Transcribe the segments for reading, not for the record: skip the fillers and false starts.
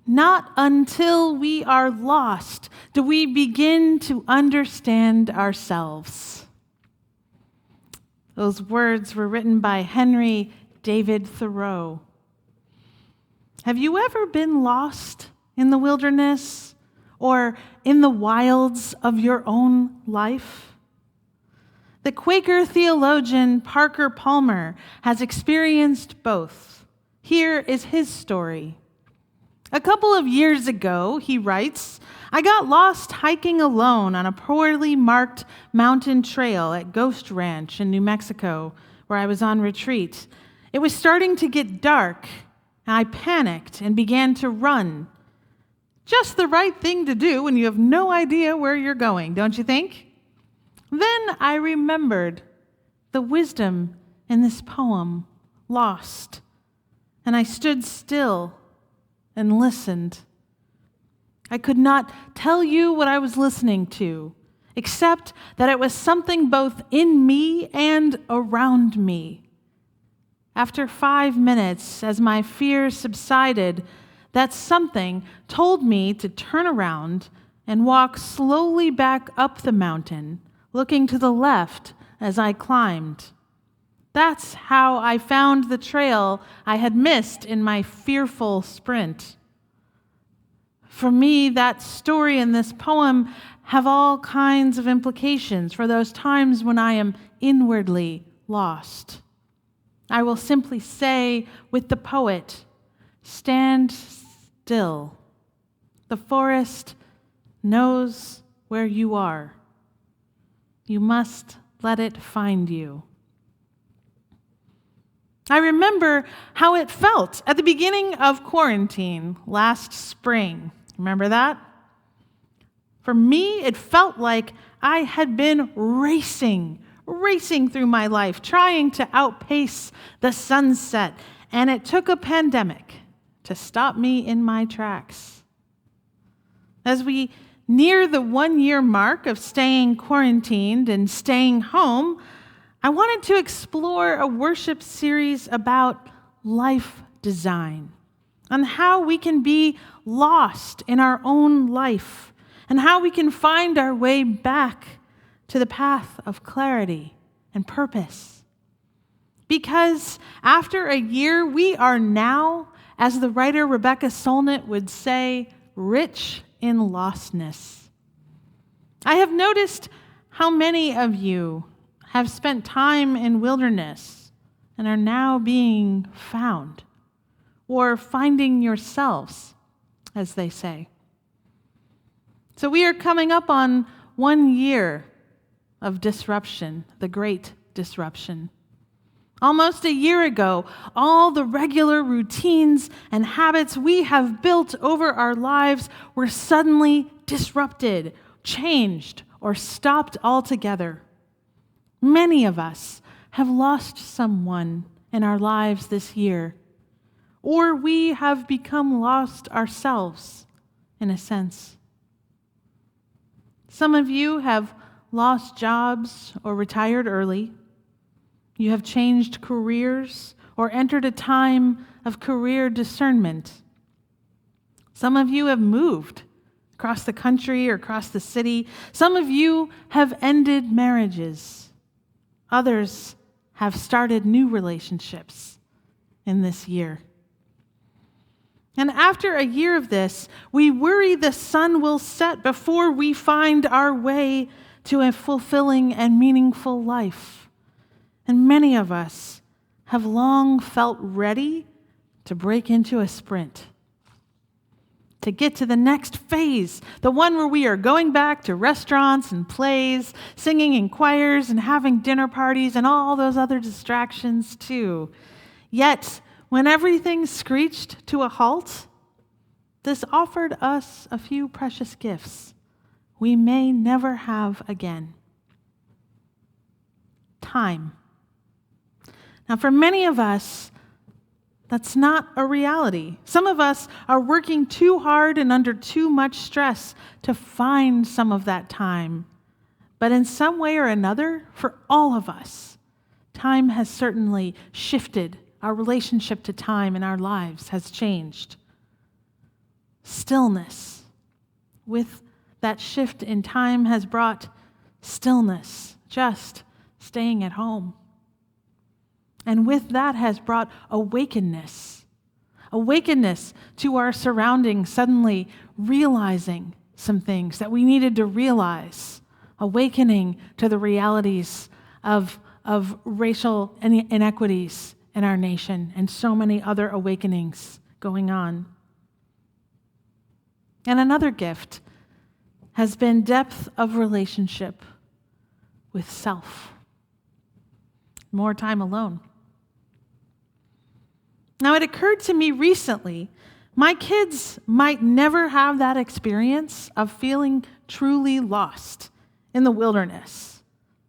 Not until we are lost do we begin to understand ourselves. Those words were written by Henry David Thoreau. Have you ever been lost in the wilderness or in the wilds of your own life? The Quaker theologian Parker Palmer has experienced both. Here is his story. A couple of years ago, he writes, I got lost hiking alone on a poorly marked mountain trail at Ghost Ranch in New Mexico, where I was on retreat. It was starting to get dark, and I panicked and began to run. Just the right thing to do when you have no idea where you're going, don't you think? Then I remembered the wisdom in this poem, Lost, and I stood still and listened. I could not tell you what I was listening to, except that it was something both in me and around me. After 5 minutes, as my fear subsided, that something told me to turn around and walk slowly back up the mountain, looking to the left as I climbed. That's how I found the trail I had missed in my fearful sprint. For me, that story and this poem have all kinds of implications for those times when I am inwardly lost. I will simply say with the poet, stand still. The forest knows where you are. You must let it find you. I remember how it felt at the beginning of quarantine last spring. Remember that? For me, it felt like I had been racing through my life, trying to outpace the sunset, and it took a pandemic to stop me in my tracks. As we near the 1-year mark of staying quarantined and staying home, I wanted to explore a worship series about life design, on how we can be lost in our own life and how we can find our way back to the path of clarity and purpose. Because after a year, we are now, as the writer Rebecca Solnit would say, rich in lostness. I have noticed how many of you have spent time in wilderness and are now being found, or finding yourselves, as they say. So we are coming up on 1 year of disruption, the great disruption. Almost a year ago, all the regular routines and habits we have built over our lives were suddenly disrupted, changed, or stopped altogether. Many of us have lost someone in our lives this year, or we have become lost ourselves, in a sense. Some of you have lost jobs or retired early. You have changed careers or entered a time of career discernment. Some of you have moved across the country or across the city. Some of you have ended marriages. Others have started new relationships in this year. And after a year of this, we worry the sun will set before we find our way to a fulfilling and meaningful life. And many of us have long felt ready to break into a sprint, to get to the next phase, the one where we are going back to restaurants and plays, singing in choirs and having dinner parties and all those other distractions too. Yet, when everything screeched to a halt, this offered us a few precious gifts we may never have again. Time. Now, for many of us, that's not a reality. Some of us are working too hard and under too much stress to find some of that time. But in some way or another, for all of us, time has certainly shifted. Our relationship to time in our lives has changed. stillness. With that shift in time has brought stillness, just staying at home. And with that has brought awakenness to our surroundings, suddenly realizing some things that we needed to realize, awakening to the realities of racial inequities in our nation, and so many other awakenings going on. And another gift has been depth of relationship with self. More time alone. Now, it occurred to me recently, my kids might never have that experience of feeling truly lost in the wilderness.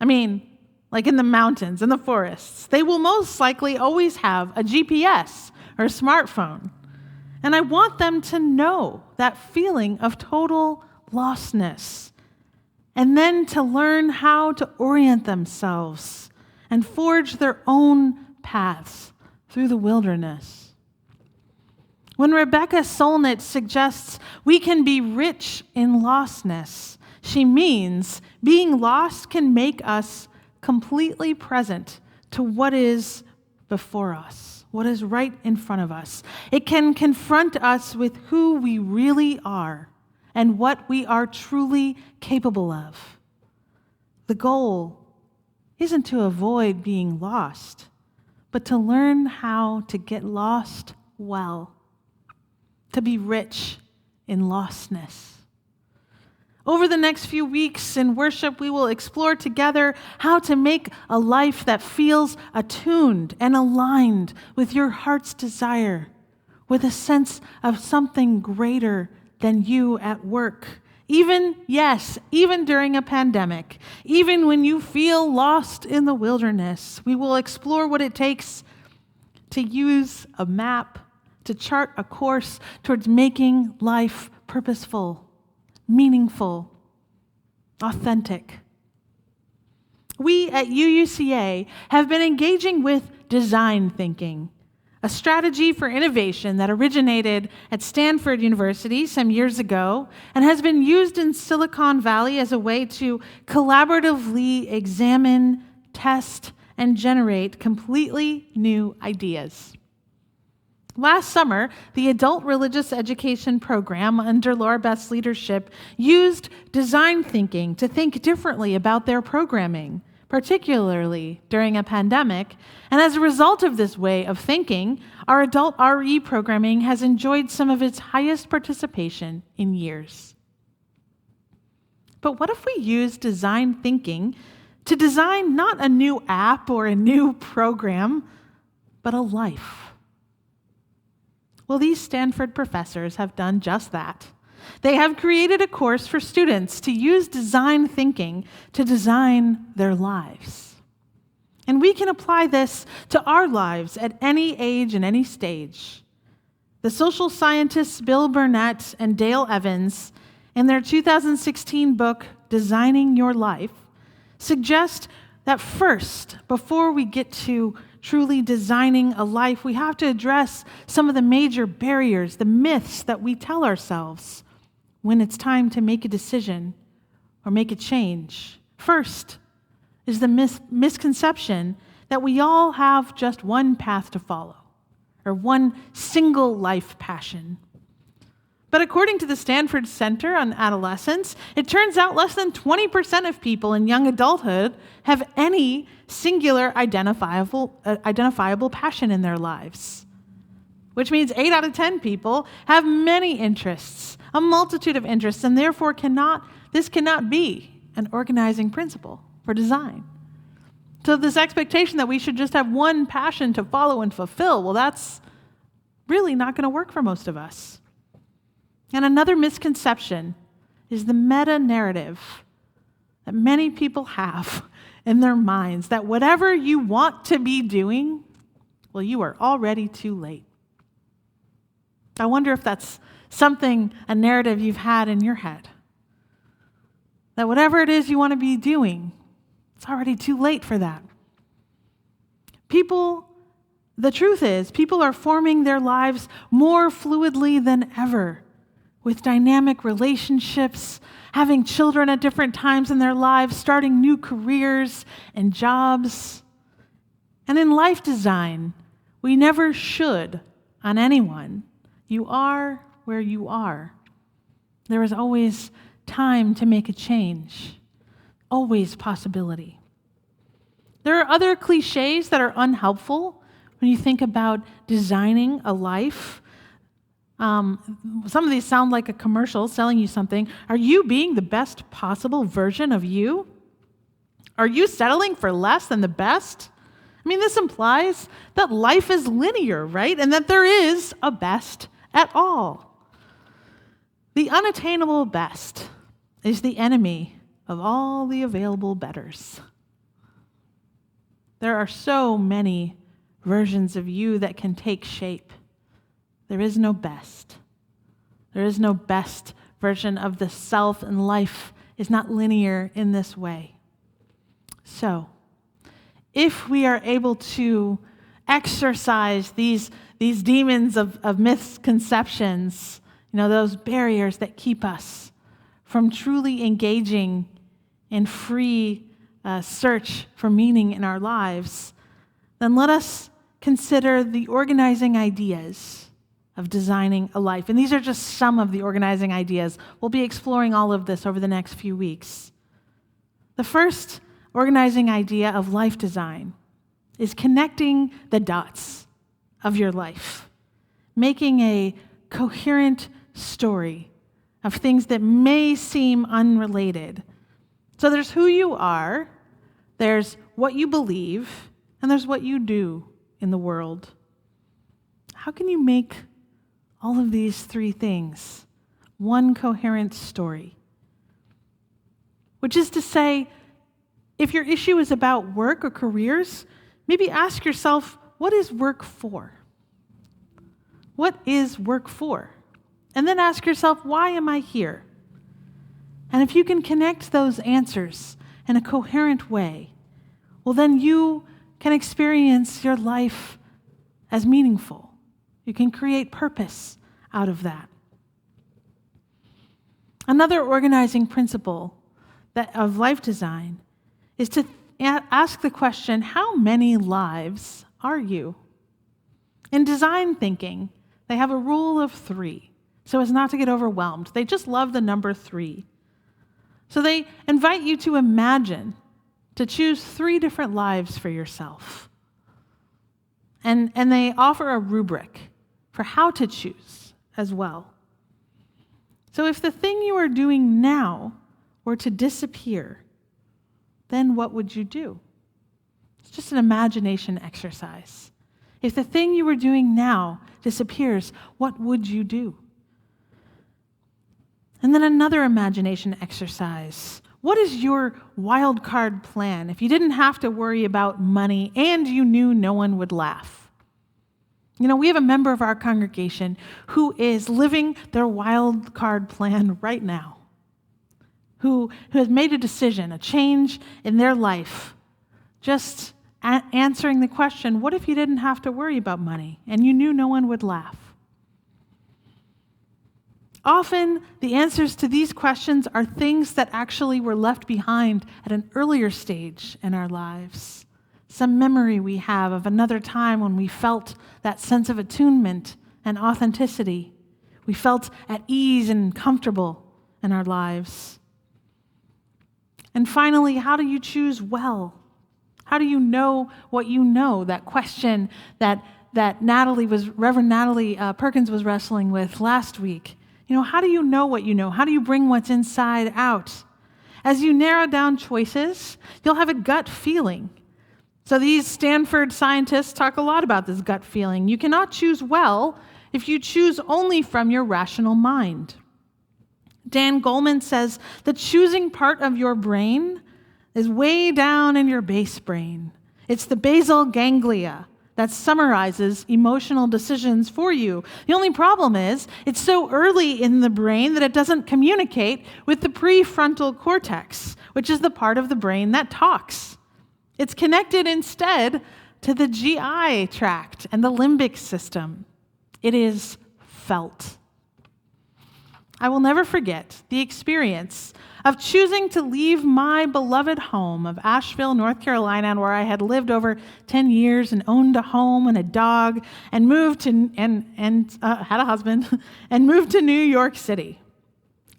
I mean, like in the mountains, in the forests. They will most likely always have a GPS or a smartphone. And I want them to know that feeling of total lostness, and then to learn how to orient themselves and forge their own paths through the wilderness. When Rebecca Solnit suggests we can be rich in lostness, she means being lost can make us completely present to what is before us, what is right in front of us. It can confront us with who we really are and what we are truly capable of. The goal isn't to avoid being lost, but to learn how to get lost well, to be rich in lostness. Over the next few weeks in worship, we will explore together how to make a life that feels attuned and aligned with your heart's desire, with a sense of something greater than you at work. Even during a pandemic, even when you feel lost in the wilderness, we will explore what it takes to use a map, to chart a course towards making life purposeful, meaningful, authentic. We at UUCA have been engaging with design thinking, a strategy for innovation that originated at Stanford University some years ago and has been used in Silicon Valley as a way to collaboratively examine, test, and generate completely new ideas. Last summer, the Adult Religious Education program under Laura Beth's leadership used design thinking to think differently about their programming, particularly during a pandemic. And as a result of this way of thinking, our adult RE programming has enjoyed some of its highest participation in years. But what if we use design thinking to design not a new app or a new program, but a life? Well, these Stanford professors have done just that. They have created a course for students to use design thinking to design their lives. And we can apply this to our lives at any age and any stage. The social scientists Bill Burnett and Dale Evans, in their 2016 book, Designing Your Life, suggest that first, before we get to truly designing a life, we have to address some of the major barriers, the myths that we tell ourselves when it's time to make a decision or make a change. First is the misconception that we all have just one path to follow or one single life passion. But according to the Stanford Center on Adolescence, it turns out less than 20% of people in young adulthood have any singular identifiable passion in their lives, which means 8 out of 10 people have many interests, a multitude of interests, and therefore this cannot be an organizing principle for design. So this expectation that we should just have one passion to follow and fulfill, well, that's really not going to work for most of us. And another misconception is the meta-narrative that many people have in their minds that whatever you want to be doing, well, you are already too late. I wonder if that's a narrative you've had in your head. That whatever it is you want to be doing, it's already too late for that. The truth is, people are forming their lives more fluidly than ever with dynamic relationships, having children at different times in their lives, starting new careers and jobs. And in life design, we never should on anyone. You are where you are. There is always time to make a change, always possibility. There are other cliches that are unhelpful when you think about designing a life. Some of these sound like a commercial selling you something. Are you being the best possible version of you? Are you settling for less than the best? I mean, this implies that life is linear, right? And that there is a best at all. The unattainable best is the enemy of all the available betters. There are so many versions of you that can take shape. There is no best. There is no best version of the self, and life is not linear in this way. So, if we are able to exercise these demons of misconceptions, those barriers that keep us from truly engaging in free search for meaning in our lives, then let us consider the organizing ideas of designing a life. And these are just some of the organizing ideas. We'll be exploring all of this over the next few weeks. The first organizing idea of life design is connecting the dots of your life, making a coherent story of things that may seem unrelated. So there's who you are, there's what you believe, and there's what you do in the world. How can you make all of these three things one coherent story? Which is to say, if your issue is about work or careers, maybe ask yourself, what is work for? What is work for? And then ask yourself, why am I here? And if you can connect those answers in a coherent way, well, then you can experience your life as meaningful. You can create purpose out of that. Another organizing principle of life design is to ask the question, how many lives are you? In design thinking, they have a rule of 3, so as not to get overwhelmed. They just love the number 3. So they invite you to imagine, to choose 3 different lives for yourself. And they offer a rubric for how to choose as well. So if the thing you are doing now were to disappear, then what would you do? It's just an imagination exercise. If the thing you were doing now disappears, what would you do? And then another imagination exercise. What is your wild card plan if you didn't have to worry about money and you knew no one would laugh? We have a member of our congregation who is living their wild card plan right now, who has made a decision, a change in their life, just answering the question, what if you didn't have to worry about money and you knew no one would laugh? Often, the answers to these questions are things that actually were left behind at an earlier stage in our lives. Some memory we have of another time when we felt that sense of attunement and authenticity. We felt at ease and comfortable in our lives. And finally, how do you choose well? How do you know what you know? That question that Reverend Natalie Perkins was wrestling with last week. How do you know what you know? How do you bring what's inside out? As you narrow down choices, you'll have a gut feeling. So these Stanford scientists talk a lot about this gut feeling. You cannot choose well if you choose only from your rational mind. Dan Goleman says the choosing part of your brain is way down in your base brain. It's the basal ganglia that summarizes emotional decisions for you. The only problem is it's so early in the brain that it doesn't communicate with the prefrontal cortex, which is the part of the brain that talks. It's connected instead to the GI tract and the limbic system. It is felt. I will never forget the experience of choosing to leave my beloved home of Asheville, North Carolina, where I had lived over 10 years and owned a home and a dog and moved to, had a husband, and moved to New York City.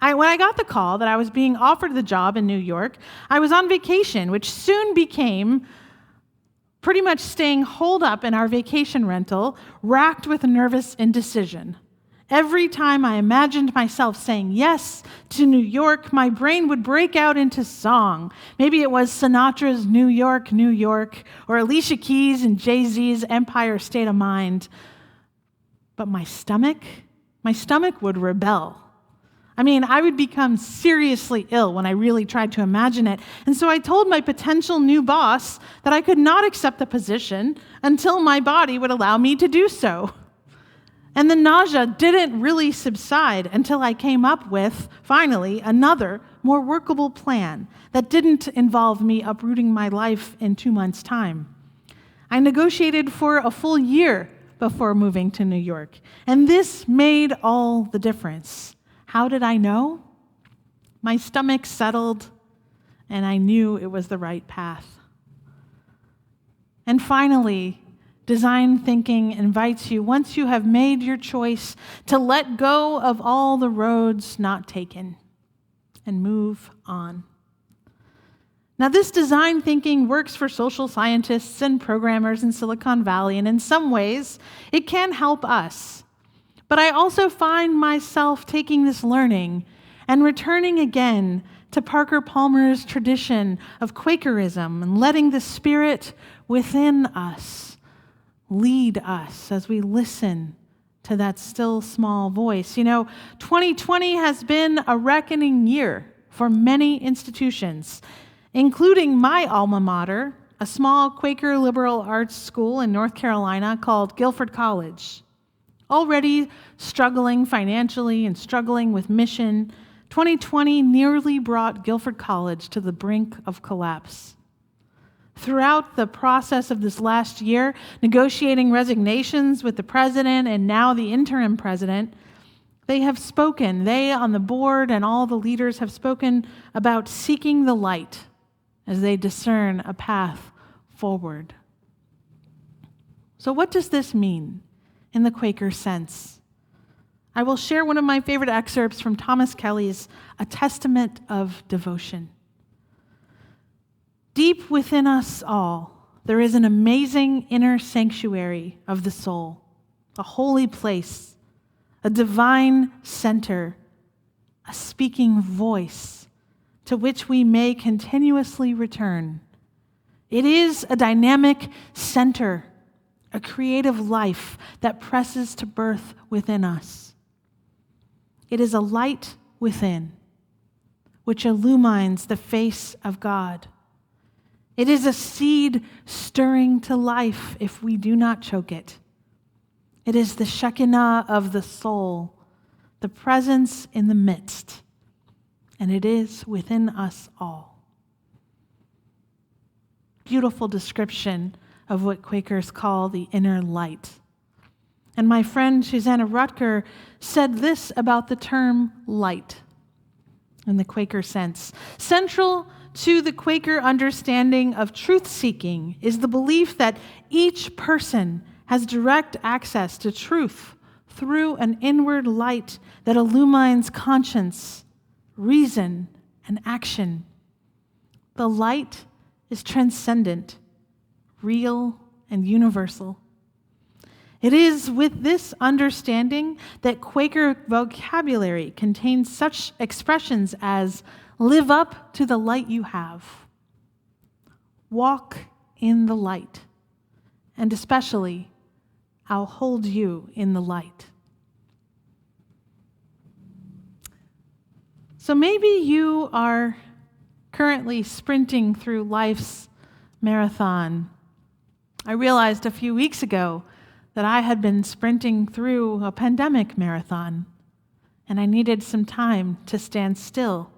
When I got the call that I was being offered the job in New York, I was on vacation, which soon became pretty much staying holed up in our vacation rental, racked with nervous indecision. Every time I imagined myself saying yes to New York, my brain would break out into song. Maybe it was Sinatra's New York, New York, or Alicia Keys and Jay-Z's Empire State of Mind. But my stomach would rebel. I would become seriously ill when I really tried to imagine it. And so I told my potential new boss that I could not accept the position until my body would allow me to do so. And the nausea didn't really subside until I came up with, finally, another, more workable plan that didn't involve me uprooting my life in 2 months' time. I negotiated for a full year before moving to New York, and this made all the difference. How did I know? My stomach settled, and I knew it was the right path. And finally, design thinking invites you, once you have made your choice, to let go of all the roads not taken and move on. Now, this design thinking works for social scientists and programmers in Silicon Valley, and in some ways, it can help us. But I also find myself taking this learning and returning again to Parker Palmer's tradition of Quakerism and letting the Spirit within us lead us as we listen to that still small voice. 2020 has been a reckoning year for many institutions, including my alma mater, a small Quaker liberal arts school in North Carolina called Guilford College. Already struggling financially and struggling with mission, 2020 nearly brought Guilford College to the brink of collapse. Throughout the process of this last year, negotiating resignations with the president and now the interim president, they have spoken. They on the board and all the leaders have spoken about seeking the light as they discern a path forward. So what does this mean in the Quaker sense? I will share one of my favorite excerpts from Thomas Kelly's A Testament of Devotion. Deep within us all, there is an amazing inner sanctuary of the soul, a holy place, a divine center, a speaking voice to which we may continuously return. It is a dynamic center, a creative life that presses to birth within us. It is a light within, which illumines the face of God. It is a seed stirring to life if we do not choke it. It is the Shekinah of the soul, the presence in the midst, and it is within us all. Beautiful description of what Quakers call the inner light. And my friend Susanna Rutger said this about the term light in the Quaker sense. Central to the Quaker understanding of truth-seeking is the belief that each person has direct access to truth through an inward light that illumines conscience, reason, and action. The light is transcendent, real, and universal. It is with this understanding that Quaker vocabulary contains such expressions as live up to the light you have, walk in the light, and especially, I'll hold you in the light. So maybe you are currently sprinting through life's marathon. I realized a few weeks ago that I had been sprinting through a pandemic marathon, and I needed some time to stand still.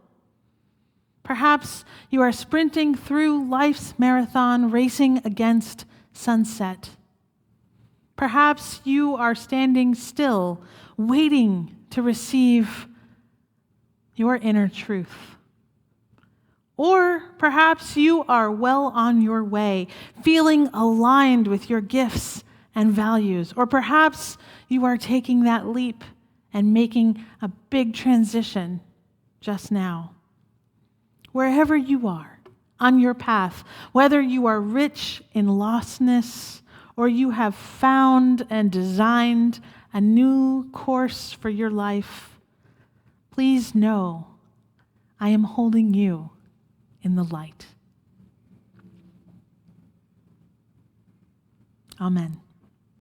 Perhaps you are sprinting through life's marathon, racing against sunset. Perhaps you are standing still, waiting to receive your inner truth. Or perhaps you are well on your way, feeling aligned with your gifts and values. Or perhaps you are taking that leap and making a big transition just now. Wherever you are on your path, whether you are rich in lostness or you have found and designed a new course for your life, please know I am holding you in the light. Amen.